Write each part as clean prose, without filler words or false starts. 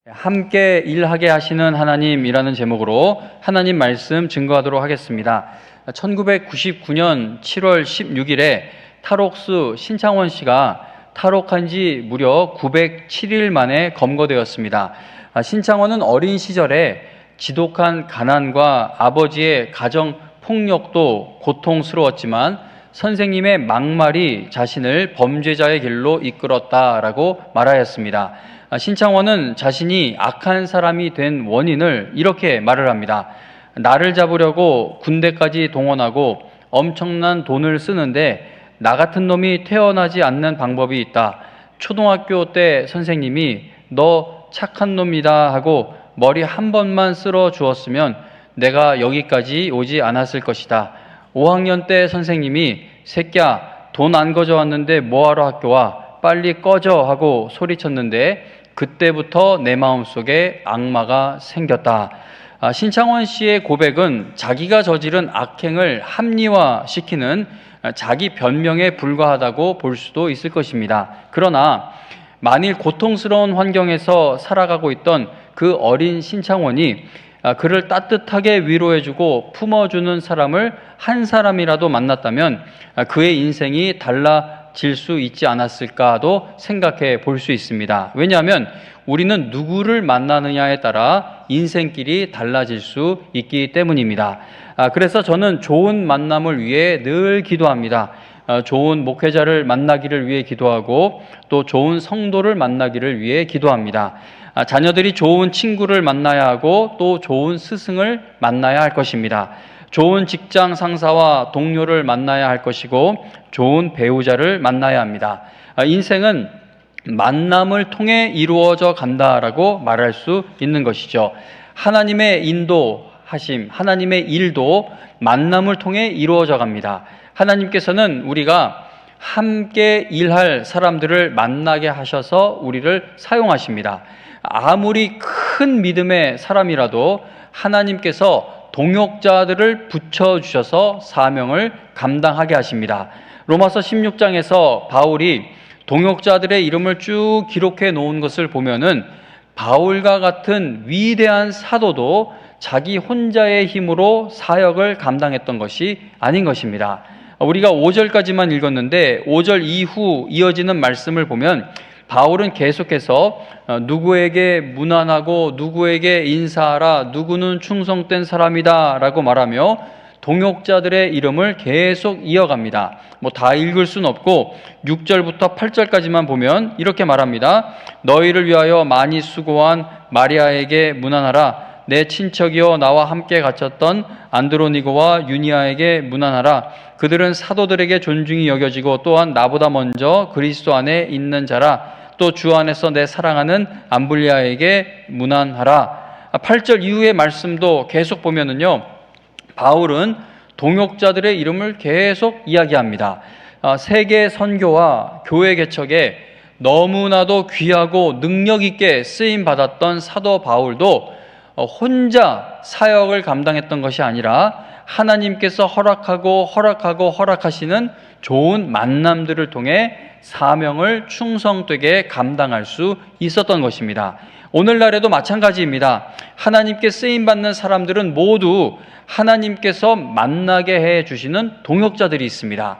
함께 일하게 하시는 하나님이라는 제목으로 하나님 말씀 증거하도록 하겠습니다. 1999년 7월 16일에 탈옥수 신창원 씨가 탈옥한 지 무려 907일 만에 검거되었습니다. 신창원은 어린 시절에 지독한 가난과 아버지의 가정 폭력도 고통스러웠지만 선생님의 막말이 자신을 범죄자의 길로 이끌었다라고 말하였습니다. 신창원은 자신이 악한 사람이 된 원인을 이렇게 말을 합니다. 나를 잡으려고 군대까지 동원하고 엄청난 돈을 쓰는데 나 같은 놈이 태어나지 않는 방법이 있다. 초등학교 때 선생님이 너 착한 놈이다 하고 머리 한 번만 쓸어 주었으면 내가 여기까지 오지 않았을 것이다. 5학년 때 선생님이 새끼야 돈 안 가져왔는데 뭐하러 학교 와? 빨리 꺼져 하고 소리쳤는데 그때부터 내 마음속에 악마가 생겼다. 신창원 씨의 고백은 자기가 저지른 악행을 합리화시키는 자기 변명에 불과하다고 볼 수도 있을 것입니다. 그러나 만일 고통스러운 환경에서 살아가고 있던 그 어린 신창원이 그를 따뜻하게 위로해주고 품어주는 사람을 한 사람이라도 만났다면 그의 인생이 달라질 수 있지 않았을까도 생각해 볼 수 있습니다. 왜냐하면 우리는 누구를 만나느냐에 따라 인생길이 달라질 수 있기 때문입니다. 그래서 저는 좋은 만남을 위해 늘 기도합니다. 좋은 목회자를 만나기를 위해 기도하고 또 좋은 성도를 만나기를 위해 기도합니다. 자녀들이 좋은 친구를 만나야 하고 또 좋은 스승을 만나야 할 것입니다. 좋은 직장 상사와 동료를 만나야 할 것이고 좋은 배우자를 만나야 합니다. 인생은 만남을 통해 이루어져 간다라고 말할 수 있는 것이죠. 하나님의 인도하심, 하나님의 일도 만남을 통해 이루어져 갑니다. 하나님께서는 우리가 함께 일할 사람들을 만나게 하셔서 우리를 사용하십니다. 아무리 큰 믿음의 사람이라도 하나님께서 동역자들을 붙여주셔서 사명을 감당하게 하십니다. 로마서 16장에서 바울이 동역자들의 이름을 쭉 기록해 놓은 것을 보면은 바울과 같은 위대한 사도도 자기 혼자의 힘으로 사역을 감당했던 것이 아닌 것입니다. 우리가 5절까지만 읽었는데 5절 이후 이어지는 말씀을 보면 바울은 계속해서 누구에게 문안하고 누구에게 인사하라, 누구는 충성된 사람이다 라고 말하며 동역자들의 이름을 계속 이어갑니다. 다 읽을 수는 없고 6절부터 8절까지만 보면 이렇게 말합니다. 너희를 위하여 많이 수고한 마리아에게 문안하라. 내 친척이여 나와 함께 갇혔던 안드로니고와 유니아에게 문안하라. 그들은 사도들에게 존중이 여겨지고 또한 나보다 먼저 그리스도 안에 있는 자라. 또 주 안에서 내 사랑하는 암블리아에게 문안하라. 8절 이후의 말씀도 계속 보면은요, 바울은 동역자들의 이름을 계속 이야기합니다. 세계 선교와 교회 개척에 너무나도 귀하고 능력 있게 쓰임 받았던 사도 바울도 혼자 사역을 감당했던 것이 아니라 하나님께서 허락하시는 좋은 만남들을 통해 사명을 충성되게 감당할 수 있었던 것입니다. 오늘날에도 마찬가지입니다. 하나님께 쓰임받는 사람들은 모두 하나님께서 만나게 해주시는 동역자들이 있습니다.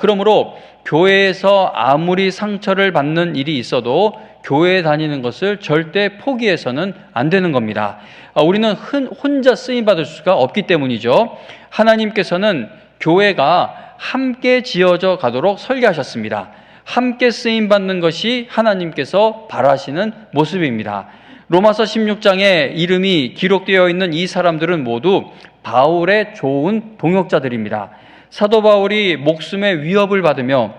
그러므로 교회에서 아무리 상처를 받는 일이 있어도 교회에 다니는 것을 절대 포기해서는 안 되는 겁니다. 우리는 혼자 쓰임받을 수가 없기 때문이죠. 하나님께서는 교회가 함께 지어져 가도록 설계하셨습니다. 함께 쓰임받는 것이 하나님께서 바라시는 모습입니다. 로마서 16장에 이름이 기록되어 있는 이 사람들은 모두 바울의 좋은 동역자들입니다. 사도 바울이 목숨의 위협을 받으며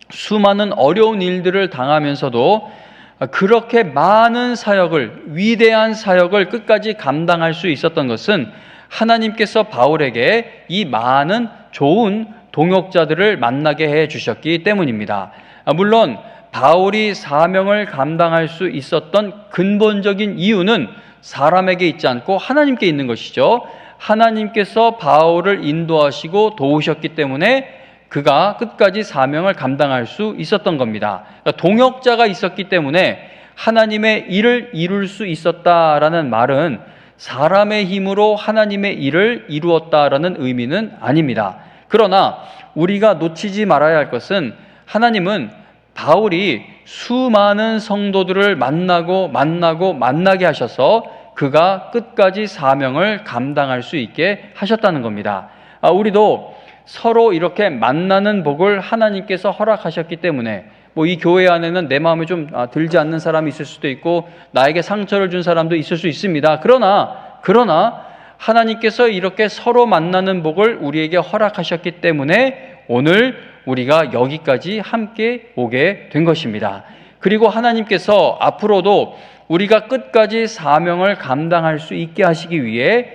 수많은 어려운 일들을 당하면서도 그렇게 많은 사역을, 위대한 사역을 끝까지 감당할 수 있었던 것은 하나님께서 바울에게 이 많은 좋은 동역자들을 만나게 해 주셨기 때문입니다. 물론 바울이 사명을 감당할 수 있었던 근본적인 이유는 사람에게 있지 않고 하나님께 있는 것이죠. 하나님께서 바울을 인도하시고 도우셨기 때문에 그가 끝까지 사명을 감당할 수 있었던 겁니다. 동역자가 있었기 때문에 하나님의 일을 이룰 수 있었다라는 말은 사람의 힘으로 하나님의 일을 이루었다라는 의미는 아닙니다. 그러나 우리가 놓치지 말아야 할 것은 하나님은 바울이 수많은 성도들을 만나게 하셔서 그가 끝까지 사명을 감당할 수 있게 하셨다는 겁니다. 우리도 서로 이렇게 만나는 복을 하나님께서 허락하셨기 때문에 이 교회 안에는 내 마음에 좀 들지 않는 사람이 있을 수도 있고 나에게 상처를 준 사람도 있을 수 있습니다. 그러나 하나님께서 이렇게 서로 만나는 복을 우리에게 허락하셨기 때문에 오늘 우리가 여기까지 함께 오게 된 것입니다. 그리고 하나님께서 앞으로도 우리가 끝까지 사명을 감당할 수 있게 하시기 위해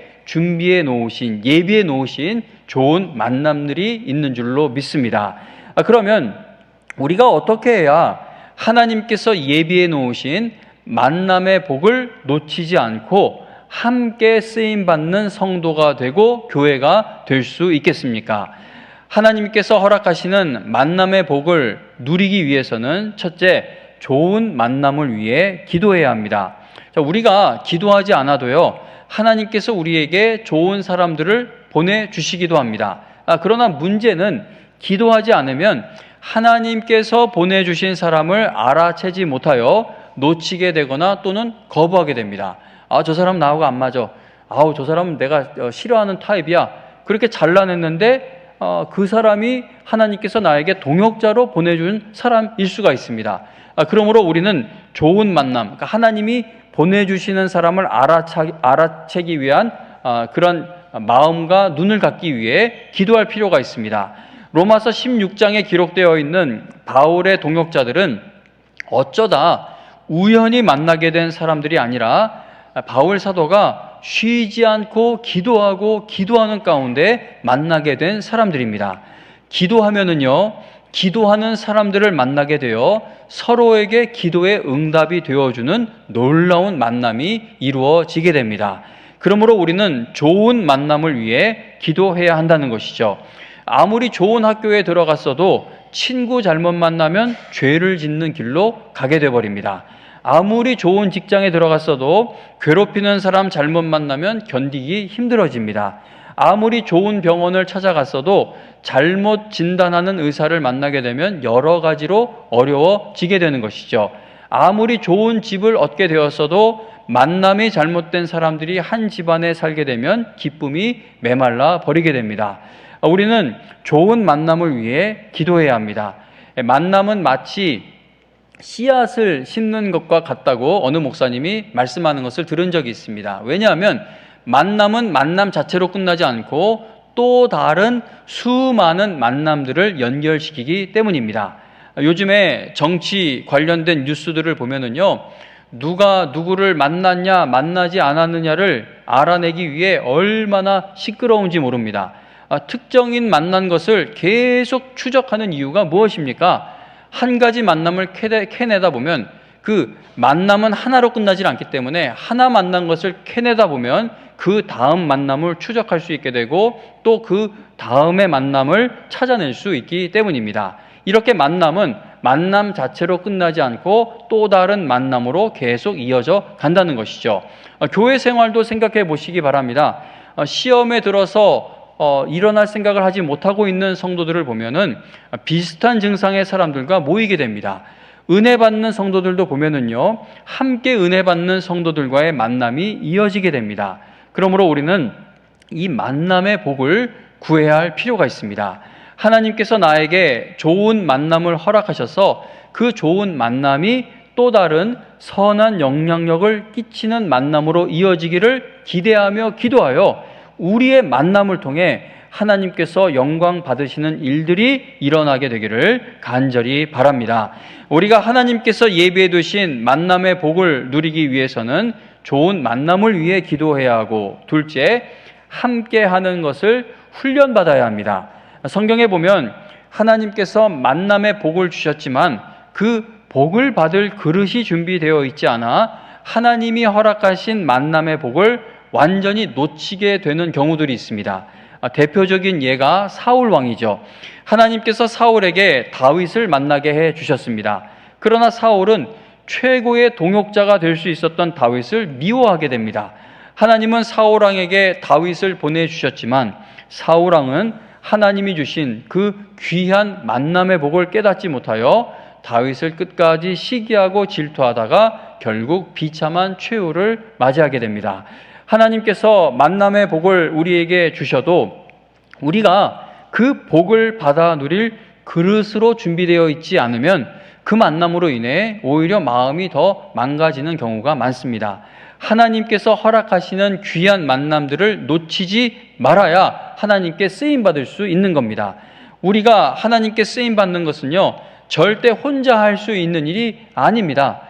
예비해 놓으신 좋은 만남들이 있는 줄로 믿습니다. 그러면 우리가 어떻게 해야 하나님께서 예비해 놓으신 만남의 복을 놓치지 않고 함께 쓰임받는 성도가 되고 교회가 될 수 있겠습니까? 하나님께서 허락하시는 만남의 복을 누리기 위해서는 첫째, 좋은 만남을 위해 기도해야 합니다. 우리가 기도하지 않아도요, 하나님께서 우리에게 좋은 사람들을 보내주시기도 합니다. 그러나 문제는 기도하지 않으면 하나님께서 보내주신 사람을 알아채지 못하여 놓치게 되거나 또는 거부하게 됩니다. 저 사람 나하고 안 맞아. 저 사람은 내가 싫어하는 타입이야. 그렇게 잘라냈는데 그 사람이 하나님께서 나에게 동역자로 보내준 사람일 수가 있습니다. 그러므로 우리는 좋은 만남, 그러니까 하나님이 보내주시는 사람을 알아채기 위한 그런 마음과 눈을 갖기 위해 기도할 필요가 있습니다. 로마서 16장에 기록되어 있는 바울의 동역자들은 어쩌다 우연히 만나게 된 사람들이 아니라 바울 사도가 쉬지 않고 기도하는 가운데 만나게 된 사람들입니다. 기도하는 사람들을 만나게 되어 서로에게 기도의 응답이 되어주는 놀라운 만남이 이루어지게 됩니다. 그러므로 우리는 좋은 만남을 위해 기도해야 한다는 것이죠. 아무리 좋은 학교에 들어갔어도 친구 잘못 만나면 죄를 짓는 길로 가게 되어버립니다. 아무리 좋은 직장에 들어갔어도 괴롭히는 사람 잘못 만나면 견디기 힘들어집니다. 아무리 좋은 병원을 찾아갔어도 잘못 진단하는 의사를 만나게 되면 여러 가지로 어려워지게 되는 것이죠. 아무리 좋은 집을 얻게 되었어도 만남이 잘못된 사람들이 한 집안에 살게 되면 기쁨이 메말라 버리게 됩니다. 우리는 좋은 만남을 위해 기도해야 합니다. 만남은 마치 씨앗을 심는 것과 같다고 어느 목사님이 말씀하는 것을 들은 적이 있습니다. 왜냐하면 만남은 만남 자체로 끝나지 않고 또 다른 수많은 만남들을 연결시키기 때문입니다. 요즘에 정치 관련된 뉴스들을 보면은요, 누가 누구를 만났냐 만나지 않았느냐를 알아내기 위해 얼마나 시끄러운지 모릅니다. 특정인 만난 것을 계속 추적하는 이유가 무엇입니까? 한 가지 만남을 캐내다 보면 그 만남은 하나로 끝나질 않기 때문에 하나 만난 것을 캐내다 보면 그 다음 만남을 추적할 수 있게 되고 또 그 다음의 만남을 찾아낼 수 있기 때문입니다. 이렇게 만남은 만남 자체로 끝나지 않고 또 다른 만남으로 계속 이어져 간다는 것이죠. 교회 생활도 생각해 보시기 바랍니다. 시험에 들어서 일어날 생각을 하지 못하고 있는 성도들을 보면은 비슷한 증상의 사람들과 모이게 됩니다. 은혜 받는 성도들도 보면은요, 함께 은혜 받는 성도들과의 만남이 이어지게 됩니다. 그러므로 우리는 이 만남의 복을 구해야 할 필요가 있습니다. 하나님께서 나에게 좋은 만남을 허락하셔서 그 좋은 만남이 또 다른 선한 영향력을 끼치는 만남으로 이어지기를 기대하며 기도하여 우리의 만남을 통해 하나님께서 영광 받으시는 일들이 일어나게 되기를 간절히 바랍니다. 우리가 하나님께서 예비해 두신 만남의 복을 누리기 위해서는 좋은 만남을 위해 기도해야 하고, 둘째, 함께 하는 것을 훈련받아야 합니다. 성경에 보면 하나님께서 만남의 복을 주셨지만 그 복을 받을 그릇이 준비되어 있지 않아 하나님이 허락하신 만남의 복을 완전히 놓치게 되는 경우들이 있습니다. 대표적인 예가 사울 왕이죠. 하나님께서 사울에게 다윗을 만나게 해 주셨습니다. 그러나 사울은 최고의 동역자가 될 수 있었던 다윗을 미워하게 됩니다. 하나님은 사울왕에게 다윗을 보내주셨지만 사울왕은 하나님이 주신 그 귀한 만남의 복을 깨닫지 못하여 다윗을 끝까지 시기하고 질투하다가 결국 비참한 최후를 맞이하게 됩니다. 하나님께서 만남의 복을 우리에게 주셔도 우리가 그 복을 받아 누릴 그릇으로 준비되어 있지 않으면 그 만남으로 인해 오히려 마음이 더 망가지는 경우가 많습니다. 하나님께서 허락하시는 귀한 만남들을 놓치지 말아야 하나님께 쓰임받을 수 있는 겁니다. 우리가 하나님께 쓰임받는 것은요, 절대 혼자 할 수 있는 일이 아닙니다.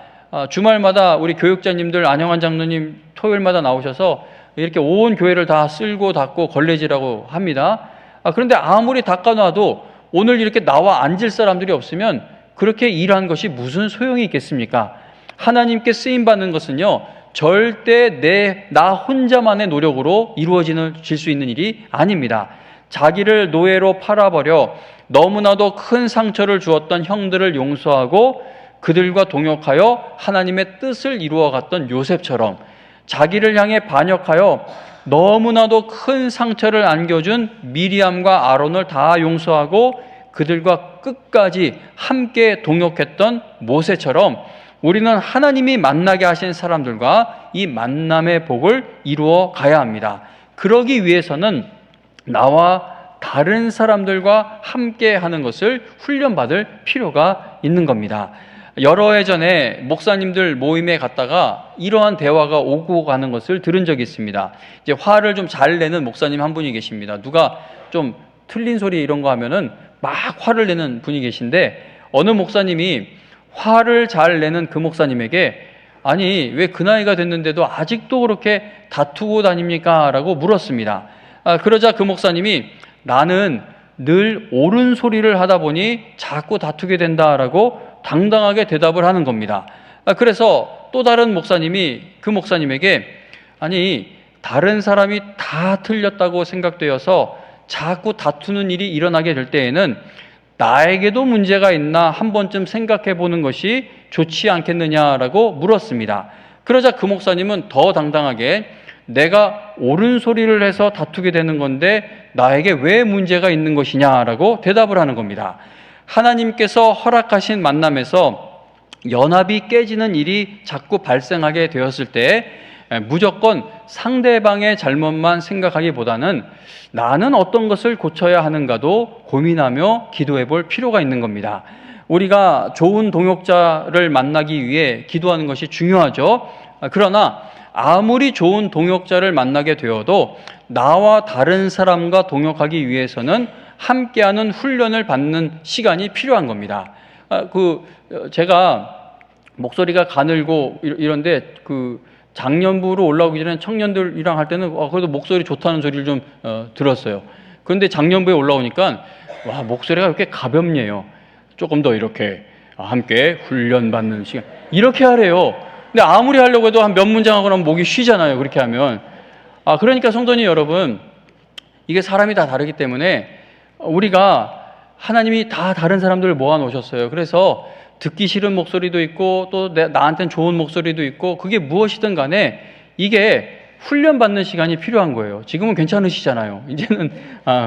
주말마다 우리 교육자님들, 안영환 장로님 토요일마다 나오셔서 이렇게 온 교회를 다 쓸고 닦고 걸레질하고 합니다. 그런데 아무리 닦아놔도 오늘 이렇게 나와 앉을 사람들이 없으면 그렇게 일한 것이 무슨 소용이 있겠습니까? 하나님께 쓰임받는 것은요, 절대 나 혼자만의 노력으로 이루어질 수 있는 일이 아닙니다. 자기를 노예로 팔아버려 너무나도 큰 상처를 주었던 형들을 용서하고 그들과 동역하여 하나님의 뜻을 이루어갔던 요셉처럼 자기를 향해 반역하여 너무나도 큰 상처를 안겨준 미리암과 아론을 다 용서하고 그들과 끝까지 함께 동역했던 모세처럼 우리는 하나님이 만나게 하신 사람들과 이 만남의 복을 이루어 가야 합니다. 그러기 위해서는 나와 다른 사람들과 함께 하는 것을 훈련받을 필요가 있는 겁니다. 여러 해 전에 목사님들 모임에 갔다가 이러한 대화가 오고 가는 것을 들은 적이 있습니다. 이제 화를 좀 잘 내는 목사님 한 분이 계십니다. 누가 좀 틀린 소리 이런 거 하면은 막 화를 내는 분이 계신데 어느 목사님이 화를 잘 내는 그 목사님에게 아니 왜 그 나이가 됐는데도 아직도 그렇게 다투고 다닙니까? 라고 물었습니다. 그러자 그 목사님이 나는 늘 옳은 소리를 하다 보니 자꾸 다투게 된다라고 당당하게 대답을 하는 겁니다. 그래서 또 다른 목사님이 그 목사님에게 아니 다른 사람이 다 틀렸다고 생각되어서 자꾸 다투는 일이 일어나게 될 때에는 나에게도 문제가 있나 한 번쯤 생각해 보는 것이 좋지 않겠느냐라고 물었습니다. 그러자 그 목사님은 더 당당하게 내가 옳은 소리를 해서 다투게 되는 건데 나에게 왜 문제가 있는 것이냐라고 대답을 하는 겁니다. 하나님께서 허락하신 만남에서 연합이 깨지는 일이 자꾸 발생하게 되었을 때 무조건 상대방의 잘못만 생각하기보다는 나는 어떤 것을 고쳐야 하는가도 고민하며 기도해 볼 필요가 있는 겁니다. 우리가 좋은 동역자를 만나기 위해 기도하는 것이 중요하죠. 그러나 아무리 좋은 동역자를 만나게 되어도 나와 다른 사람과 동역하기 위해서는 함께하는 훈련을 받는 시간이 필요한 겁니다. 제가 목소리가 가늘고 이런데 작년부로 올라오기 전에 청년들이랑 할 때는 그래도 목소리 좋다는 소리를 좀 들었어요. 그런데 작년부에 올라오니까 와 목소리가 이렇게 가볍네요. 조금 더 이렇게 함께 훈련받는 시간 이렇게 하래요. 근데 아무리 하려고 해도 한 몇 문장 하고 나면 목이 쉬잖아요. 그렇게 하면 그러니까 성도님 여러분 이게 사람이 다 다르기 때문에 우리가 하나님이 다 다른 사람들을 모아놓으셨어요. 그래서 듣기 싫은 목소리도 있고 또 나한테는 좋은 목소리도 있고 그게 무엇이든 간에 이게 훈련받는 시간이 필요한 거예요. 지금은 괜찮으시잖아요. 이제는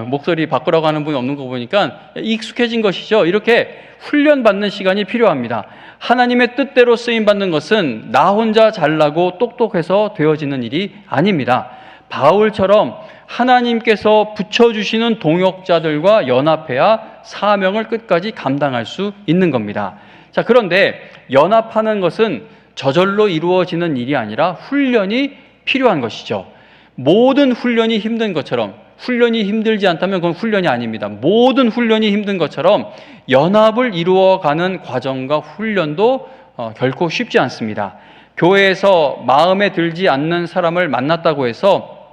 목소리 바꾸라고 하는 분이 없는 거 보니까 익숙해진 것이죠. 이렇게 훈련받는 시간이 필요합니다. 하나님의 뜻대로 쓰임받는 것은 나 혼자 잘나고 똑똑해서 되어지는 일이 아닙니다. 바울처럼 하나님께서 붙여주시는 동역자들과 연합해야 사명을 끝까지 감당할 수 있는 겁니다. 자, 그런데 연합하는 것은 저절로 이루어지는 일이 아니라 훈련이 필요한 것이죠. 모든 훈련이 힘든 것처럼 훈련이 힘들지 않다면 그건 훈련이 아닙니다. 모든 훈련이 힘든 것처럼 연합을 이루어가는 과정과 훈련도 결코 쉽지 않습니다. 교회에서 마음에 들지 않는 사람을 만났다고 해서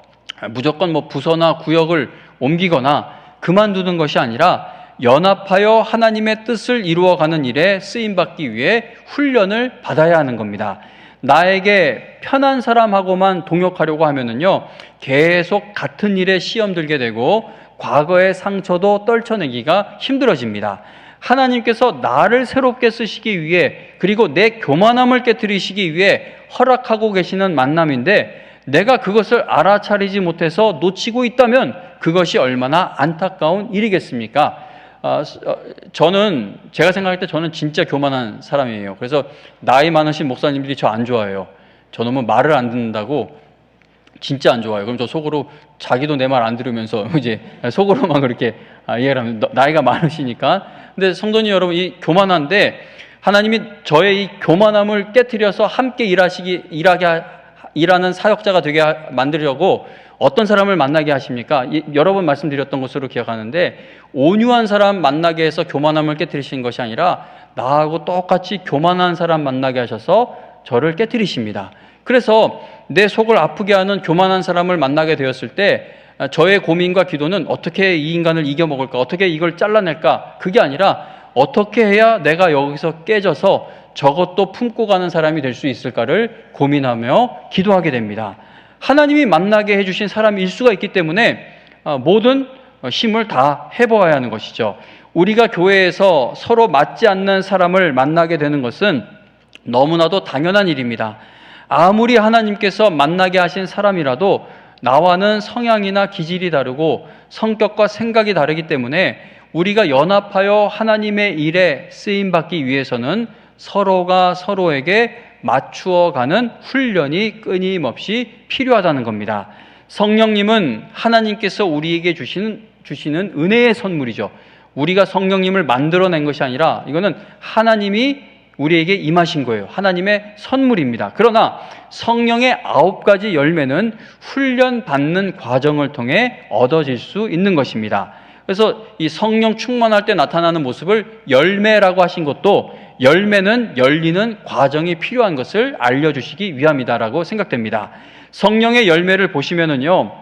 무조건 부서나 구역을 옮기거나 그만두는 것이 아니라 연합하여 하나님의 뜻을 이루어가는 일에 쓰임받기 위해 훈련을 받아야 하는 겁니다. 나에게 편한 사람하고만 동역하려고 하면은요, 계속 같은 일에 시험 들게 되고 과거의 상처도 떨쳐내기가 힘들어집니다. 하나님께서 나를 새롭게 쓰시기 위해, 그리고 내 교만함을 깨뜨리시기 위해 허락하고 계시는 만남인데, 내가 그것을 알아차리지 못해서 놓치고 있다면 그것이 얼마나 안타까운 일이겠습니까? 제가 생각할 때 저는 진짜 교만한 사람이에요. 그래서 나이 많으신 목사님들이 저 안 좋아해요. 저놈은 말을 안 듣는다고 진짜 안 좋아요. 그럼 저 속으로 자기도 내 말 안 들으면서 이제 속으로만 그렇게 이해를 하면, 나이가 많으시니까. 근데 성도님 여러분, 이 교만한데 하나님이 저의 이 교만함을 깨트려서 함께 일하는 사역자가 되게 만들려고 어떤 사람을 만나게 하십니까? 여러 번 말씀드렸던 것으로 기억하는데, 온유한 사람 만나게 해서 교만함을 깨트리시는 것이 아니라 나하고 똑같이 교만한 사람 만나게 하셔서 저를 깨트리십니다. 그래서 내 속을 아프게 하는 교만한 사람을 만나게 되었을 때 저의 고민과 기도는 어떻게 이 인간을 이겨먹을까, 어떻게 이걸 잘라낼까, 그게 아니라 어떻게 해야 내가 여기서 깨져서 저것도 품고 가는 사람이 될 수 있을까를 고민하며 기도하게 됩니다. 하나님이 만나게 해주신 사람일 수가 있기 때문에 모든 힘을 다 해보아야 하는 것이죠. 우리가 교회에서 서로 맞지 않는 사람을 만나게 되는 것은 너무나도 당연한 일입니다. 아무리 하나님께서 만나게 하신 사람이라도 나와는 성향이나 기질이 다르고 성격과 생각이 다르기 때문에 우리가 연합하여 하나님의 일에 쓰임받기 위해서는 서로가 서로에게 맞추어가는 훈련이 끊임없이 필요하다는 겁니다. 성령님은 하나님께서 우리에게 주시는 은혜의 선물이죠. 우리가 성령님을 만들어낸 것이 아니라 이거는 하나님이 우리에게 임하신 거예요. 하나님의 선물입니다. 그러나 성령의 9가지 열매는 훈련받는 과정을 통해 얻어질 수 있는 것입니다. 그래서 이 성령 충만할 때 나타나는 모습을 열매라고 하신 것도, 열매는 열리는 과정이 필요한 것을 알려주시기 위함이다라고 생각됩니다. 성령의 열매를 보시면은요,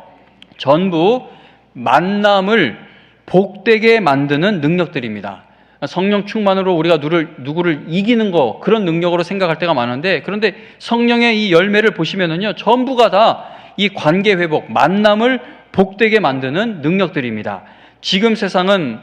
전부 만남을 복되게 만드는 능력들입니다. 성령 충만으로 우리가 누구를 이기는 거, 그런 능력으로 생각할 때가 많은데, 그런데 성령의 이 열매를 보시면은요, 전부가 다 이 관계 회복, 만남을 복되게 만드는 능력들입니다. 지금 세상은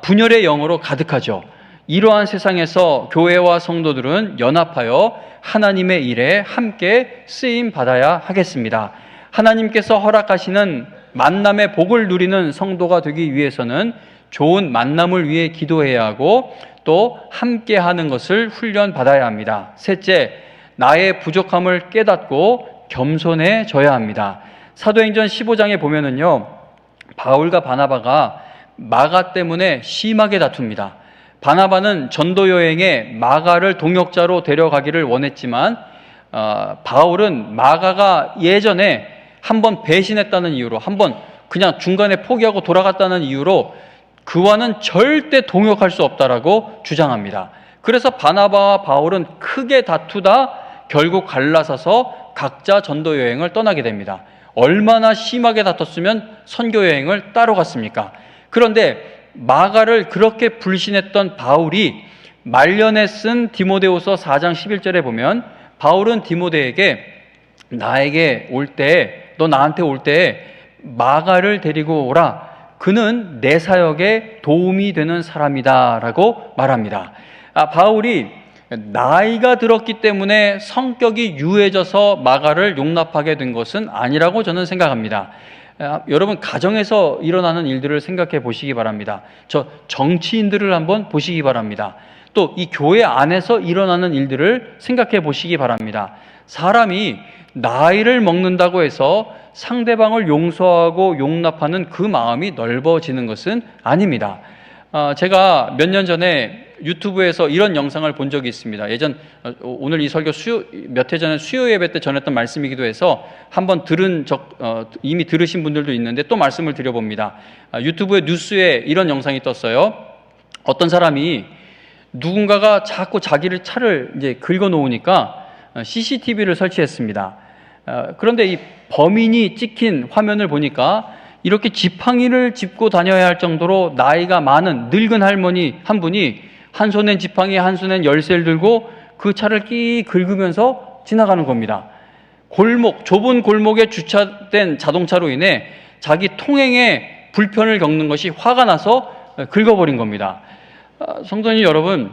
분열의 영으로 가득하죠. 이러한 세상에서 교회와 성도들은 연합하여 하나님의 일에 함께 쓰임 받아야 하겠습니다. 하나님께서 허락하시는 만남의 복을 누리는 성도가 되기 위해서는 좋은 만남을 위해 기도해야 하고 또 함께 하는 것을 훈련받아야 합니다. 셋째, 나의 부족함을 깨닫고 겸손해져야 합니다. 사도행전 15장에 보면은요, 바울과 바나바가 마가 때문에 심하게 다툽니다. 바나바는 전도 여행에 마가를 동역자로 데려가기를 원했지만 바울은 마가가 예전에 한번 배신했다는 이유로, 한번 그냥 중간에 포기하고 돌아갔다는 이유로 그와는 절대 동역할 수 없다라고 주장합니다. 그래서 바나바와 바울은 크게 다투다 결국 갈라서서 각자 전도 여행을 떠나게 됩니다. 얼마나 심하게 다퉜으면 선교 여행을 따로 갔습니까? 그런데 마가를 그렇게 불신했던 바울이 말년에 쓴 디모데후서 4장 11절에 보면 바울은 디모데에게 너 나한테 올 때 마가를 데리고 오라. 그는 내 사역에 도움이 되는 사람이다 라고 말합니다. 바울이 나이가 들었기 때문에 성격이 유해져서 마가를 용납하게 된 것은 아니라고 저는 생각합니다. 여러분, 가정에서 일어나는 일들을 생각해 보시기 바랍니다. 정치인들을 한번 보시기 바랍니다. 또 이 교회 안에서 일어나는 일들을 생각해 보시기 바랍니다. 사람이 나이를 먹는다고 해서 상대방을 용서하고 용납하는 그 마음이 넓어지는 것은 아닙니다. 제가 몇 년 전에 유튜브에서 이런 영상을 본 적이 있습니다. 오늘 이 설교 몇 해 전에 수요 예배 때 전했던 말씀이기도 해서 한번 이미 들으신 분들도 있는데 또 말씀을 드려봅니다. 유튜브의 뉴스에 이런 영상이 떴어요. 어떤 사람이 누군가가 자꾸 자기를 차를 이제 긁어놓으니까 CCTV를 설치했습니다. 그런데 이 범인이 찍힌 화면을 보니까 이렇게 지팡이를 짚고 다녀야 할 정도로 나이가 많은 늙은 할머니 한 분이 한 손엔 지팡이, 한 손엔 열쇠를 들고 그 차를 끼 긁으면서 지나가는 겁니다. 좁은 골목에 주차된 자동차로 인해 자기 통행에 불편을 겪는 것이 화가 나서 긁어버린 겁니다. 성도님 여러분,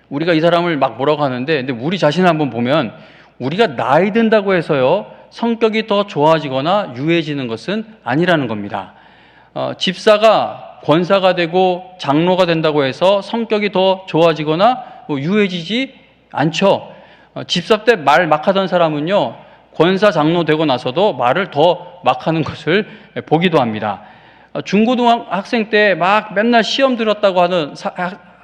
우리가 이 사람을 막 뭐라고 하는데, 근데 우리 자신을 한번 보면 우리가 나이 든다고 해서요 성격이 더 좋아지거나 유해지는 것은 아니라는 겁니다. 집사가 권사가 되고 장로가 된다고 해서 성격이 더 좋아지거나 유해지지 않죠. 집사 때 말 막 하던 사람은요 권사 장로 되고 나서도 말을 더 막 하는 것을 보기도 합니다. 중고등학생 때 막 맨날 시험 들었다고 하는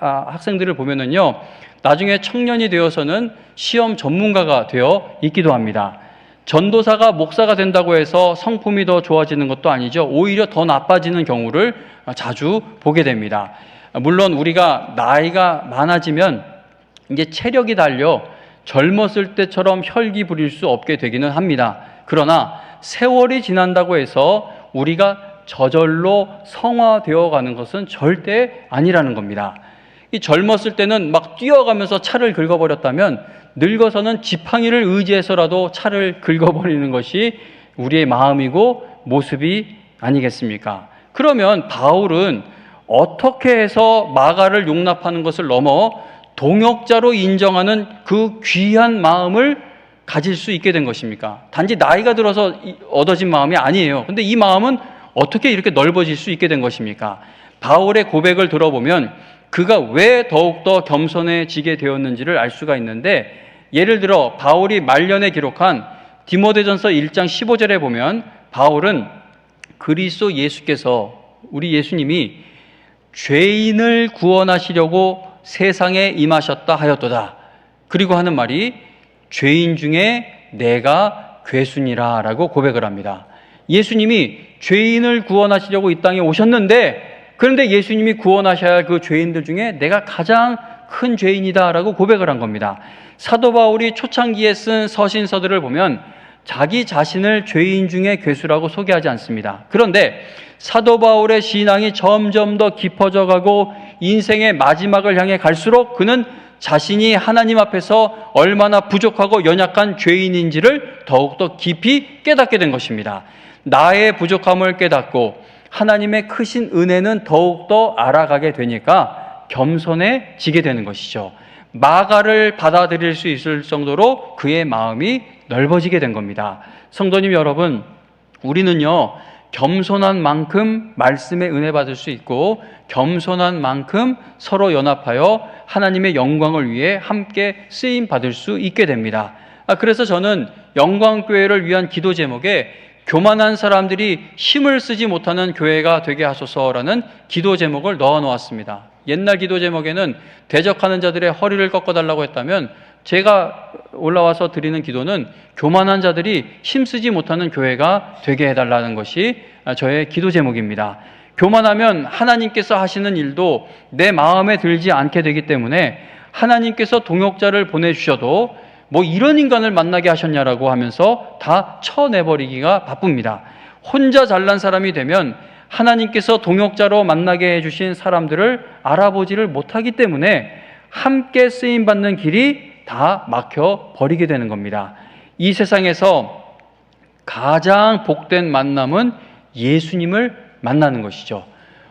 학생들을 보면은요 나중에 청년이 되어서는 시험 전문가가 되어 있기도 합니다. 전도사가 목사가 된다고 해서 성품이 더 좋아지는 것도 아니죠. 오히려 더 나빠지는 경우를 자주 보게 됩니다. 물론 우리가 나이가 많아지면 이제 체력이 달려 젊었을 때처럼 혈기 부릴 수 없게 되기는 합니다. 그러나 세월이 지난다고 해서 우리가 저절로 성화되어 가는 것은 절대 아니라는 겁니다. 이 젊었을 때는 막 뛰어가면서 차를 긁어버렸다면 늙어서는 지팡이를 의지해서라도 차를 긁어버리는 것이 우리의 마음이고 모습이 아니겠습니까? 그러면 바울은 어떻게 해서 마가를 용납하는 것을 넘어 동역자로 인정하는 그 귀한 마음을 가질 수 있게 된 것입니까? 단지 나이가 들어서 얻어진 마음이 아니에요. 근데 이 마음은 어떻게 이렇게 넓어질 수 있게 된 것입니까? 바울의 고백을 들어보면 그가 왜 더욱더 겸손해지게 되었는지를 알 수가 있는데, 예를 들어 바울이 말년에 기록한 디모데전서 1장 15절에 보면 바울은 그리스도 예수께서, 우리 예수님이 죄인을 구원하시려고 세상에 임하셨다 하였도다. 그리고 하는 말이 죄인 중에 내가 괴순이라 라고 고백을 합니다. 예수님이 죄인을 구원하시려고 이 땅에 오셨는데, 그런데 예수님이 구원하셔야 할 그 죄인들 중에 내가 가장 큰 죄인이다 라고 고백을 한 겁니다. 사도 바울이 초창기에 쓴 서신서들을 보면 자기 자신을 죄인 중에 괴수라고 소개하지 않습니다. 그런데 사도 바울의 신앙이 점점 더 깊어져 가고 인생의 마지막을 향해 갈수록 그는 자신이 하나님 앞에서 얼마나 부족하고 연약한 죄인인지를 더욱더 깊이 깨닫게 된 것입니다. 나의 부족함을 깨닫고 하나님의 크신 은혜는 더욱더 알아가게 되니까 겸손해지게 되는 것이죠. 마가를 받아들일 수 있을 정도로 그의 마음이 넓어지게 된 겁니다. 성도님 여러분, 우리는요 겸손한 만큼 말씀의 은혜 받을 수 있고 겸손한 만큼 서로 연합하여 하나님의 영광을 위해 함께 쓰임 받을 수 있게 됩니다. 그래서 저는 영광교회를 위한 기도 제목에 교만한 사람들이 힘을 쓰지 못하는 교회가 되게 하소서라는 기도 제목을 넣어 놓았습니다. 옛날 기도 제목에는 대적하는 자들의 허리를 꺾어달라고 했다면 제가 올라와서 드리는 기도는 교만한 자들이 힘쓰지 못하는 교회가 되게 해달라는 것이 저의 기도 제목입니다. 교만하면 하나님께서 하시는 일도 내 마음에 들지 않게 되기 때문에 하나님께서 동역자를 보내주셔도 뭐 이런 인간을 만나게 하셨냐라고 하면서 다 쳐내버리기가 바쁩니다. 혼자 잘난 사람이 되면 하나님께서 동역자로 만나게 해주신 사람들을 알아보지를 못하기 때문에 함께 쓰임받는 길이 다 막혀버리게 되는 겁니다. 이 세상에서 가장 복된 만남은 예수님을 만나는 것이죠.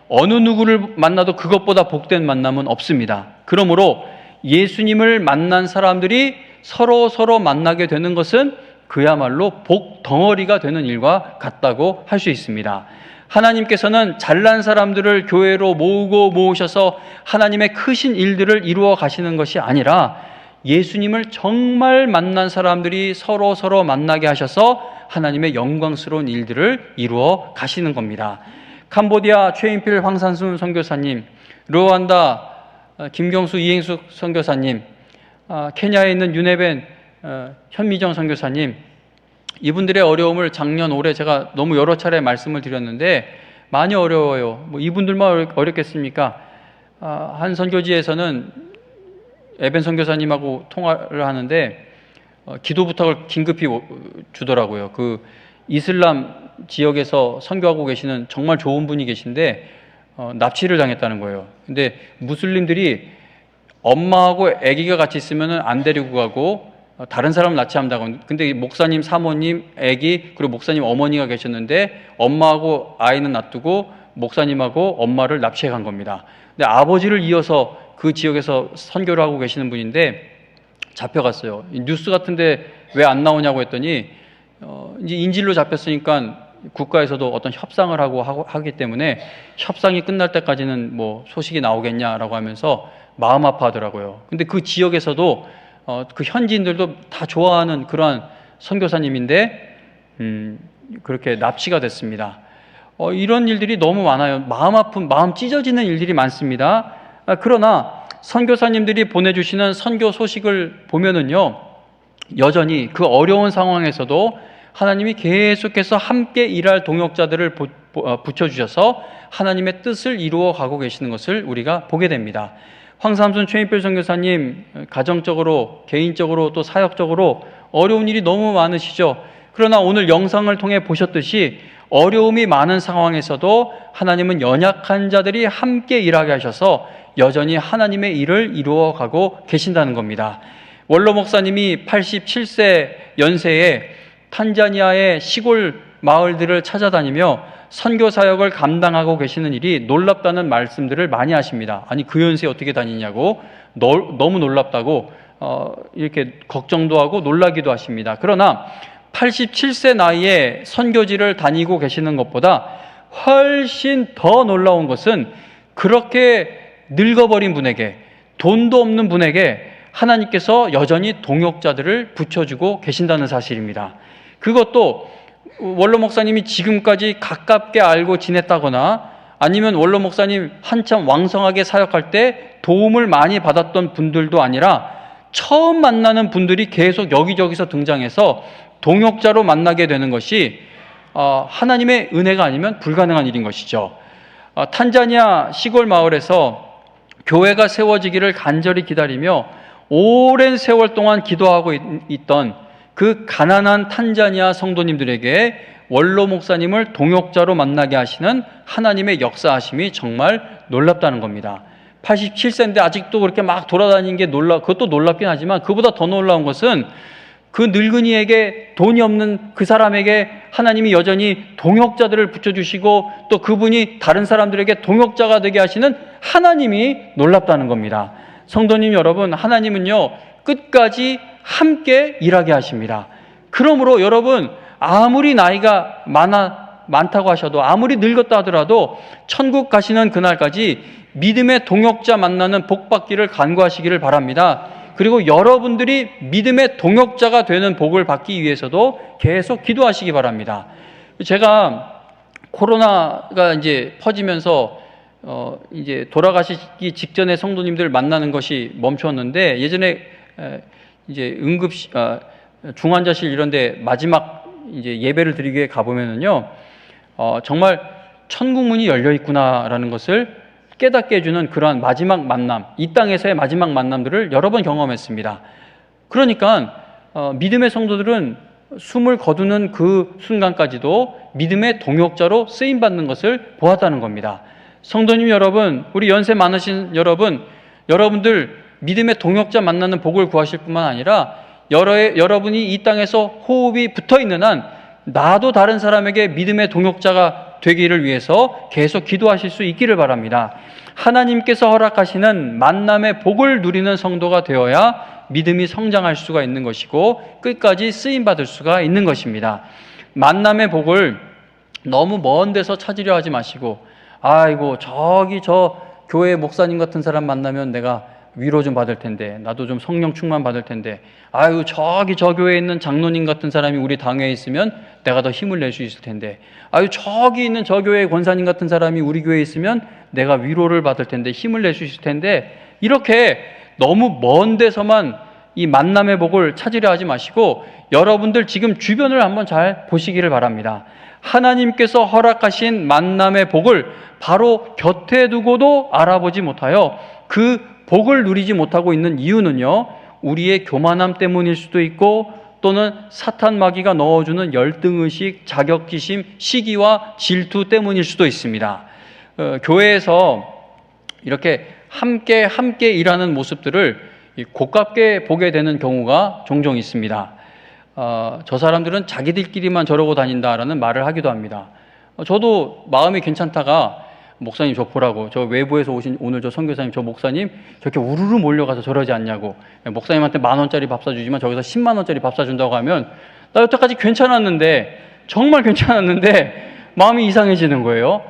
어느 누구를 만나도 그것보다 복된 만남은 없습니다. 그러므로 예수님을 만난 사람들이 서로 만나게 되는 것은 그야말로 복 덩어리가 되는 일과 같다고 할 수 있습니다. 하나님께서는 잘난 사람들을 교회로 모으셔서 하나님의 크신 일들을 이루어 가시는 것이 아니라 예수님을 정말 만난 사람들이 서로 만나게 하셔서 하나님의 영광스러운 일들을 이루어 가시는 겁니다. 캄보디아 최인필 황산순 선교사님, 르완다 김경수 이행숙 선교사님, 케냐에 있는 유네벤 현미정 선교사님, 이분들의 어려움을 작년 올해 제가 너무 여러 차례 말씀을 드렸는데 많이 어려워요. 뭐 이분들만 어렵겠습니까? 한 선교지에서는 에벤 선교사님하고 통화를 하는데 기도 부탁을 긴급히 주더라고요. 그 이슬람 지역에서 선교하고 계시는 정말 좋은 분이 계신데 납치를 당했다는 거예요. 근데 무슬림들이 엄마하고 아기가 같이 있으면 안 데리고 가고 다른 사람을 납치한다고. 근데 목사님 사모님, 아기, 그리고 목사님 어머니가 계셨는데 엄마하고 아이는 놔두고 목사님하고 엄마를 납치해 간 겁니다. 근데 아버지를 이어서 그 지역에서 선교를 하고 계시는 분인데 잡혀갔어요. 뉴스 같은데 왜 안 나오냐고 했더니 이제 인질로 잡혔으니까 국가에서도 어떤 협상을 하기 때문에 협상이 끝날 때까지는 뭐 소식이 나오겠냐라고 하면서 마음 아파하더라고요. 근데 그 지역에서도 그 현지인들도 다 좋아하는 그러한 선교사님인데 그렇게 납치가 됐습니다. 이런 일들이 너무 많아요. 마음 아픈, 마음 찢어지는 일들이 많습니다. 그러나 선교사님들이 보내주시는 선교 소식을 보면은요, 여전히 그 어려운 상황에서도 하나님이 계속해서 함께 일할 동역자들을 붙여주셔서 하나님의 뜻을 이루어 가고 계시는 것을 우리가 보게 됩니다. 황삼순 최인필 선교사님, 가정적으로, 개인적으로 또 사역적으로 어려운 일이 너무 많으시죠. 그러나 오늘 영상을 통해 보셨듯이 어려움이 많은 상황에서도 하나님은 연약한 자들이 함께 일하게 하셔서 여전히 하나님의 일을 이루어 가고 계신다는 겁니다. 원로 목사님이 87세 연세에 탄자니아의 시골 마을들을 찾아다니며 선교 사역을 감당하고 계시는 일이 놀랍다는 말씀들을 많이 하십니다. 아니 그 연세에 어떻게 다니냐고 너무 놀랍다고 이렇게 걱정도 하고 놀라기도 하십니다. 그러나 87세 나이에 선교지를 다니고 계시는 것보다 훨씬 더 놀라운 것은 그렇게 늙어버린 분에게, 돈도 없는 분에게 하나님께서 여전히 동역자들을 붙여주고 계신다는 사실입니다. 그것도 원로 목사님이 지금까지 가깝게 알고 지냈다거나 아니면 원로 목사님 한참 왕성하게 사역할 때 도움을 많이 받았던 분들도 아니라 처음 만나는 분들이 계속 여기저기서 등장해서 동역자로 만나게 되는 것이 하나님의 은혜가 아니면 불가능한 일인 것이죠. 탄자니아 시골 마을에서 교회가 세워지기를 간절히 기다리며 오랜 세월 동안 기도하고 있던 그 가난한 탄자니아 성도님들에게 원로 목사님을 동역자로 만나게 하시는 하나님의 역사하심이 정말 놀랍다는 겁니다. 87세인데 아직도 그렇게 막 돌아다니는 게 그것도 놀랍긴 하지만 그보다 더 놀라운 것은 그 늙은이에게 돈이 없는 그 사람에게 하나님이 여전히 동역자들을 붙여주시고 또 그분이 다른 사람들에게 동역자가 되게 하시는 하나님이 놀랍다는 겁니다. 성도님 여러분, 하나님은요 끝까지 함께 일하게 하십니다. 그러므로 여러분 아무리 나이가 많다고 하셔도 아무리 늙었다 하더라도 천국 가시는 그날까지 믿음의 동역자 만나는 복 받기를 간구하시기를 바랍니다. 그리고 여러분들이 믿음의 동역자가 되는 복을 받기 위해서도 계속 기도하시기 바랍니다. 제가 코로나가 이제 퍼지면서 이제 돌아가시기 직전에 성도님들 만나는 것이 멈췄는데 예전에 이제 중환자실 이런데 마지막 이제 예배를 드리기 위해 가보면은요 정말 천국문이 열려 있구나라는 것을 깨닫게 해주는 그러한 마지막 만남, 이 땅에서의 마지막 만남들을 여러 번 경험했습니다. 그러니까 믿음의 성도들은 숨을 거두는 그 순간까지도 믿음의 동역자로 쓰임받는 것을 보았다는 겁니다. 성도님 여러분, 우리 연세 많으신 여러분들 믿음의 동역자 만나는 복을 구하실 뿐만 아니라 여러분이 이 땅에서 호흡이 붙어있는 한 나도 다른 사람에게 믿음의 동역자가 되기를 위해서 계속 기도하실 수 있기를 바랍니다. 하나님께서 허락하시는 만남의 복을 누리는 성도가 되어야 믿음이 성장할 수가 있는 것이고 끝까지 쓰임받을 수가 있는 것입니다. 만남의 복을 너무 먼 데서 찾으려 하지 마시고 아이고 저기 저 교회 목사님 같은 사람 만나면 내가 위로 좀 받을 텐데 나도 좀 성령 충만 받을 텐데 아유 저기 저 교회에 있는 장로님 같은 사람이 우리 당회에 있으면 내가 더 힘을 낼 수 있을 텐데 아유 저기 있는 저 교회 권사님 같은 사람이 우리 교회에 있으면 내가 위로를 받을 텐데 힘을 낼 수 있을 텐데 이렇게 너무 먼 데서만 이 만남의 복을 찾으려 하지 마시고 여러분들 지금 주변을 한번 잘 보시기를 바랍니다. 하나님께서 허락하신 만남의 복을 바로 곁에 두고도 알아보지 못하여 그 복을 누리지 못하고 있는 이유는요 우리의 교만함 때문일 수도 있고 또는 사탄 마귀가 넣어주는 열등의식, 자격지심, 시기와 질투 때문일 수도 있습니다. 교회에서 이렇게 함께 일하는 모습들을 고깝게 보게 되는 경우가 종종 있습니다. 저 사람들은 자기들끼리만 저러고 다닌다라는 말을 하기도 합니다. 저도 마음이 괜찮다가 목사님 저 보라고, 저 외부에서 오신 오늘 저 선교사님, 저 목사님 저렇게 우르르 몰려가서 저러지 않냐고, 목사님한테 10,000원짜리 밥 사주지만 저기서 100,000원짜리 밥 사준다고 하면 나 여태까지 괜찮았는데, 정말 괜찮았는데 마음이 이상해지는 거예요.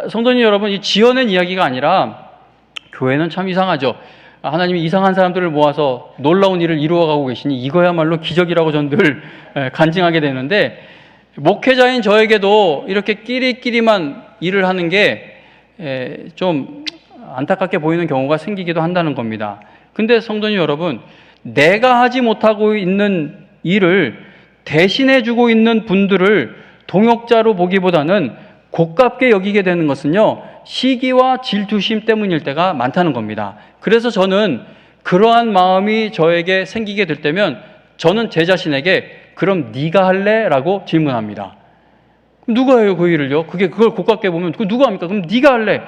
성도님 여러분, 이 지어낸 이야기가 아니라 교회는 참 이상하죠. 하나님이 이상한 사람들을 모아서 놀라운 일을 이루어가고 계시니 이거야말로 기적이라고 전 늘 간증하게 되는데, 목회자인 저에게도 이렇게 끼리끼리만 일을 하는 게 좀 안타깝게 보이는 경우가 생기기도 한다는 겁니다. 근데 성도님 여러분, 내가 하지 못하고 있는 일을 대신해주고 있는 분들을 동역자로 보기보다는 고깝게 여기게 되는 것은요, 시기와 질투심 때문일 때가 많다는 겁니다. 그래서 저는 그러한 마음이 저에게 생기게 될 때면 저는 제 자신에게 그럼 네가 할래? 라고 질문합니다. 그럼 누가 해요, 그 일을요? 그걸 고깝게 보면 누가 합니까? 그럼 네가 할래?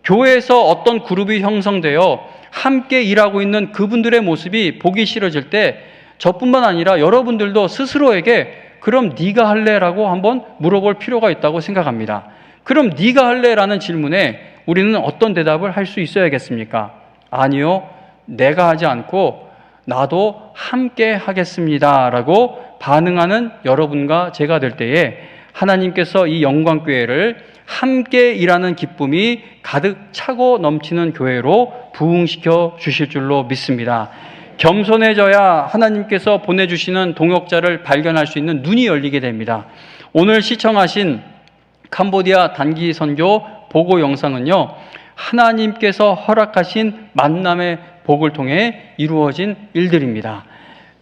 교회에서 어떤 그룹이 형성되어 함께 일하고 있는 그분들의 모습이 보기 싫어질 때 저뿐만 아니라 여러분들도 스스로에게 그럼 네가 할래? 라고 한번 물어볼 필요가 있다고 생각합니다. 그럼 네가 할래? 라는 질문에 우리는 어떤 대답을 할 수 있어야겠습니까? 아니요, 내가 하지 않고 나도 함께 하겠습니다 라고 반응하는 여러분과 제가 될 때에 하나님께서 이 영광교회를 함께 일하는 기쁨이 가득 차고 넘치는 교회로 부흥시켜 주실 줄로 믿습니다. 겸손해져야 하나님께서 보내주시는 동역자를 발견할 수 있는 눈이 열리게 됩니다. 오늘 시청하신 캄보디아 단기 선교 보고 영상은요, 하나님께서 허락하신 만남의 복을 통해 이루어진 일들입니다.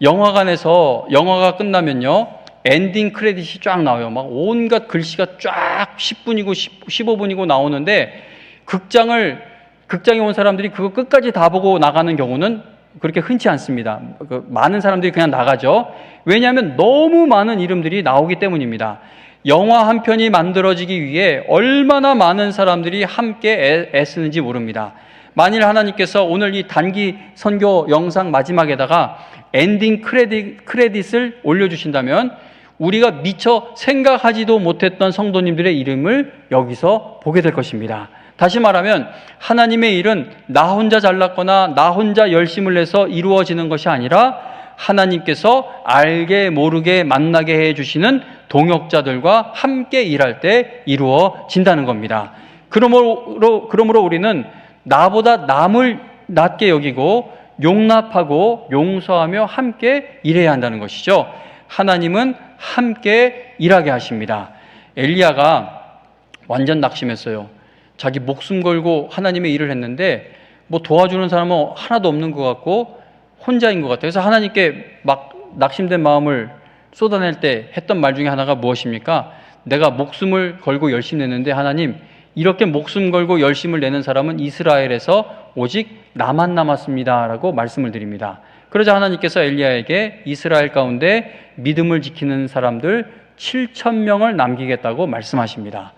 영화관에서 영화가 끝나면요, 엔딩 크레딧이 쫙 나와요. 막 온갖 글씨가 쫙 10분이고 15분이고 나오는데 극장에 온 사람들이 그거 끝까지 다 보고 나가는 경우는 그렇게 흔치 않습니다. 많은 사람들이 그냥 나가죠. 왜냐하면 너무 많은 이름들이 나오기 때문입니다. 영화 한 편이 만들어지기 위해 얼마나 많은 사람들이 함께 애쓰는지 모릅니다. 만일 하나님께서 오늘 이 단기 선교 영상 마지막에다가 엔딩 크레딧을 올려주신다면 우리가 미처 생각하지도 못했던 성도님들의 이름을 여기서 보게 될 것입니다. 다시 말하면 하나님의 일은 나 혼자 잘났거나 나 혼자 열심을 내서 이루어지는 것이 아니라 하나님께서 알게 모르게 만나게 해주시는 동역자들과 함께 일할 때 이루어진다는 겁니다. 그러므로 우리는 나보다 남을 낮게 여기고 용납하고 용서하며 함께 일해야 한다는 것이죠. 하나님은 함께 일하게 하십니다. 엘리야가 완전 낙심했어요. 자기 목숨 걸고 하나님의 일을 했는데 뭐 도와주는 사람은 하나도 없는 것 같고 혼자인 것 같아요. 그래서 하나님께 막 낙심된 마음을 쏟아낼 때 했던 말 중에 하나가 무엇입니까? 내가 목숨을 걸고 열심히 냈는데 하나님, 이렇게 목숨 걸고 열심을 내는 사람은 이스라엘에서 오직 나만 남았습니다 라고 말씀을 드립니다. 그러자 하나님께서 엘리야에게 이스라엘 가운데 믿음을 지키는 사람들 7,000명을 남기겠다고 말씀하십니다.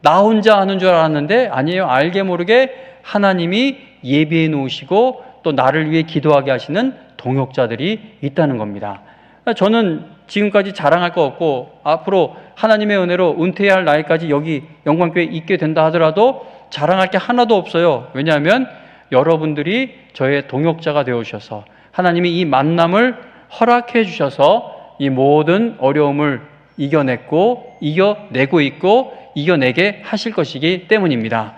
나 혼자 하는 줄 알았는데 아니에요. 알게 모르게 하나님이 예비해 놓으시고 또 나를 위해 기도하게 하시는 동역자들이 있다는 겁니다. 저는 지금까지 자랑할 거 없고 앞으로 하나님의 은혜로 은퇴해야 할 나이까지 여기 영광교회에 있게 된다 하더라도 자랑할 게 하나도 없어요. 왜냐하면 여러분들이 저의 동역자가 되어주셔서 하나님이 이 만남을 허락해 주셔서 이 모든 어려움을 이겨내고 있고 이겨내게 하실 것이기 때문입니다.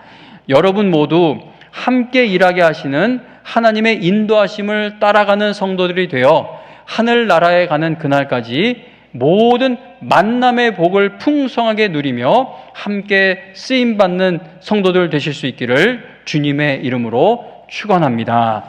여러분 모두 함께 일하게 하시는 하나님의 인도하심을 따라가는 성도들이 되어 하늘나라에 가는 그날까지 모든 만남의 복을 풍성하게 누리며 함께 쓰임받는 성도들 되실 수 있기를 주님의 이름으로 축원합니다.